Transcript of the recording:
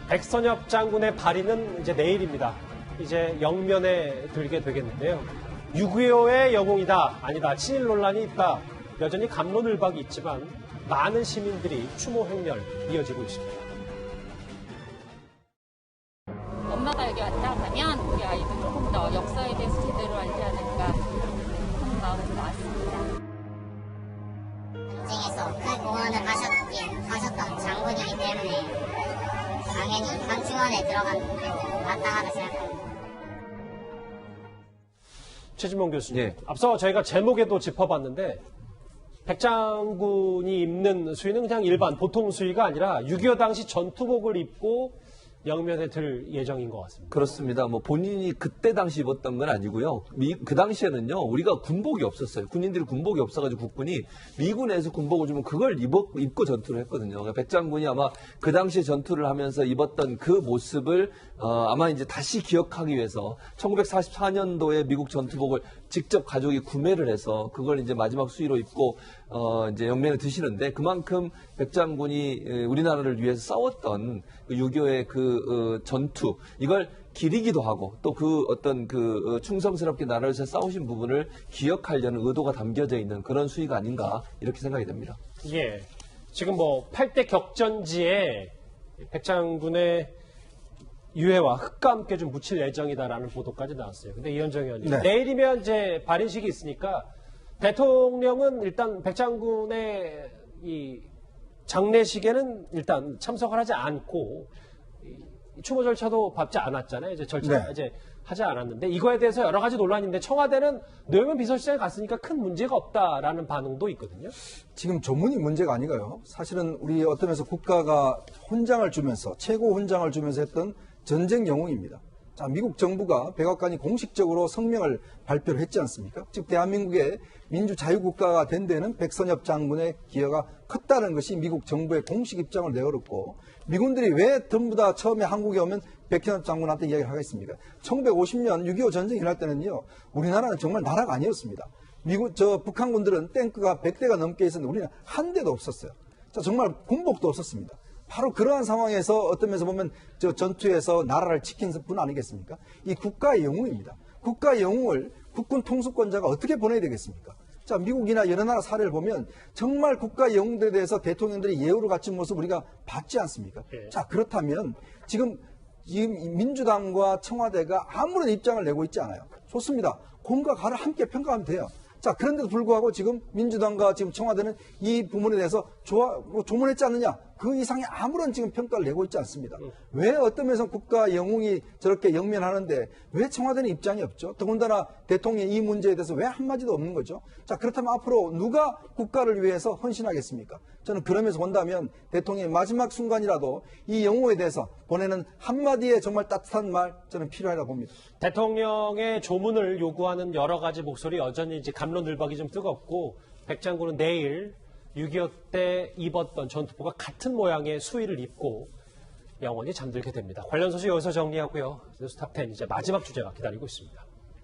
백선엽 장군의 발의는 이제 내일입니다. 이제 영면에 들게 되겠는데요. 6.25의 영웅이다, 아니다, 친일 논란이 있다. 여전히 갑론을박이 있지만 많은 시민들이 추모 행렬 이어지고 있습니다. 엄마가 여기 왔다 하면 우리 아이도 조금 더 역사에 대해서 제대로 알지 않을까 하는 마음으로 나왔습니다. 전쟁에서 그 공헌을 하셨던 장군이기 때문에 당연히 현충원에 들어가는 마땅하다 생각합니다. 최진봉 교수님, 예. 앞서 저희가 제목에도 짚어봤는데 백장군이 입는 수의는 그냥 일반 보통 수의가 아니라 6.25 당시 전투복을 입고 영면에 들 예정인 것 같습니다. 그렇습니다. 뭐 본인이 그때 당시 입었던 건 아니고요. 그 당시에는요, 우리가 군복이 없었어요. 군인들이 군복이 없어가지고 국군이 미군에서 군복을 주면 그걸 입고 전투를 했거든요. 그러니까 백장군이 아마 그 당시에 전투를 하면서 입었던 그 모습을 아마 이제 다시 기억하기 위해서 1944년도에 미국 전투복을 직접 가족이 구매를 해서 그걸 이제 마지막 수의로 입고 이제 영면에 드시는데, 그만큼 백장군이 우리나라를 위해서 싸웠던 6.25의 그 전투, 이걸 기리기도 하고 또 그 어떤 그 충성스럽게 나라를 위해서 싸우신 부분을 기억하려는 의도가 담겨져 있는 그런 수의가 아닌가, 이렇게 생각이 됩니다. 예. 지금 뭐 8대 격전지에 백장군의 유해와 흙과 함께 좀 묻힐 예정이다라는 보도까지 나왔어요. 근데 이현정 의원님, 네. 내일이면 이제 발인식이 있으니까 대통령은 일단 백장군의 이 장례식에는 일단 참석을 하지 않고 추모 절차도 밟지 않았잖아요. 이제 절차 네. 이제 하지 않았는데, 이거에 대해서 여러 가지 논란인데 청와대는 노영현 비서실장이 갔으니까 큰 문제가 없다라는 반응도 있거든요. 지금 조문이 문제가 아니고요. 사실은 우리 어떤 면에서 국가가 훈장을 주면서, 최고 훈장을 주면서 했던 전쟁 영웅입니다. 자, 미국 정부가 백악관이 공식적으로 성명을 발표를 했지 않습니까? 즉 대한민국의 민주자유국가가 된 데는 백선엽 장군의 기여가 컸다는 것이 미국 정부의 공식 입장을 내걸었고, 미군들이 왜 전부 다 처음에 한국에 오면 백선엽 장군한테 이야기를 하겠습니까? 1950년 6.25 전쟁이 일어날 때는요, 우리나라는 정말 나라가 아니었습니다. 북한군들은 탱크가 100대가 넘게 있었는데 우리는 한 대도 없었어요. 자, 정말 군복도 없었습니다. 바로 그러한 상황에서 어떤 면에서 보면 저 전투에서 나라를 지킨 분 아니겠습니까? 이 국가의 영웅입니다. 국가의 영웅을 국군 통수권자가 어떻게 보내야 되겠습니까? 자, 미국이나 여러 나라 사례를 보면 정말 국가의 영웅들에 대해서 대통령들이 예우를 갖춘 모습 우리가 봤지 않습니까? 예. 자, 그렇다면 지금 민주당과 청와대가 아무런 입장을 내고 있지 않아요. 좋습니다. 공과 가를 함께 평가하면 돼요. 자, 그런데도 불구하고 지금 민주당과 지금 청와대는 이 부분에 대해서 조문했지 않느냐, 그 이상의 아무런 지금 평가를 내고 있지 않습니다. 왜 어떤 면에서 국가 영웅이 저렇게 영면하는데 왜 청와대는 입장이 없죠? 더군다나 대통령이 이 문제에 대해서 왜 한마디도 없는 거죠? 자, 그렇다면 앞으로 누가 국가를 위해서 헌신하겠습니까? 저는 그러면서 본다면 대통령의 마지막 순간이라도 이 영웅에 대해서 보내는 한마디의 정말 따뜻한 말, 저는 필요하다고 봅니다. 대통령의 조문을 요구하는 여러 가지 목소리 여전히 이제 갑론을박이 좀 뜨겁고, 백장군은 내일 6.25 때 입었던 전투복과 같은 모양의 수의를 입고 영원히 잠들게 됩니다. 관련 소식 여기서 정리하고요. 뉴스탑10 이제 마지막 주제가 기다리고 있습니다.